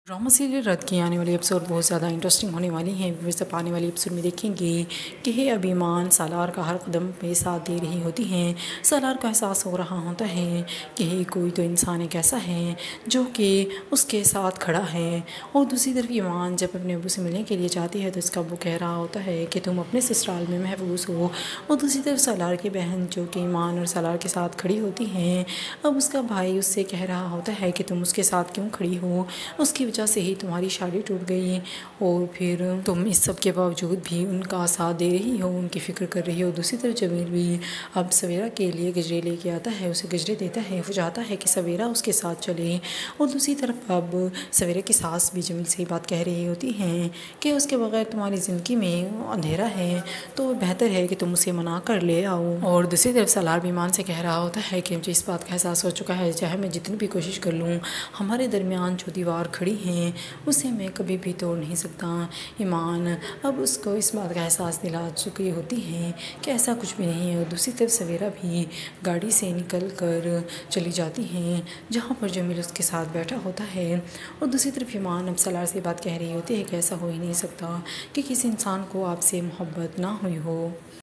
Drama serial रात की आने वाली एपिसोड बहुत ज़्यादा इंटरेस्टिंग होने वाली हैं। व्यूअर्स अब आने वाली एपिसोड में देखेंगे कि हे अभिमान सालार का हर कदम पे साथ दे रही होती हैं। सालार को एहसास हो रहा होता है कि हे कोई तो इंसान एक ऐसा है जो कि उसके साथ खड़ा है। और दूसरी तरफ ईमान जब अपने अबू से मिलने के लिए जाती है तो उसका अबू कह रहा होता है कि तुम अपने ससुराल में महफूज हो। और दूसरी तरफ सालार की बहन जो कि ईमान और सालार के साथ खड़ी होती हैं, अब उसका भाई उससे कह रहा होता है कि तुम उसके साथ क्यों खड़ी हो, उसकी वजह से ही तुम्हारी शादी टूट गई और फिर तुम इस सब के बावजूद भी उनका साथ दे रही हो, उनकी फ़िक्र कर रही हो। दूसरी तरफ जमील भी अब सवेरा के लिए गजरे लेके आता है, उसे गजरे देता है, वो चाहता है कि सवेरा उसके साथ चले। और दूसरी तरफ अब सवेरा की सास भी जमील से बात कह रही होती हैं कि उसके बगैर तुम्हारी ज़िंदगी में अंधेरा है, तो बेहतर है कि तुम उसे मना कर ले आओ। और दूसरी तरफ सालार भी ईमान से कह रहा होता है कि मुझे इस बात का एहसास हो चुका है, चाहे मैं जितनी भी कोशिश कर लूँ, हमारे दरमियान जो दीवार खड़ी हैं उसे मैं कभी भी तोड़ नहीं सकता। ईमान अब उसको इस बात का एहसास दिला चुकी होती हैं कि ऐसा कुछ भी नहीं है। और दूसरी तरफ सवेरा भी गाड़ी से निकल कर चली जाती हैं जहाँ पर जमील उसके साथ बैठा होता है। और दूसरी तरफ ईमान अब सालार से बात कह रही होती है कि ऐसा हो ही नहीं सकता कि किसी इंसान को आपसे मोहब्बत ना हुई हो।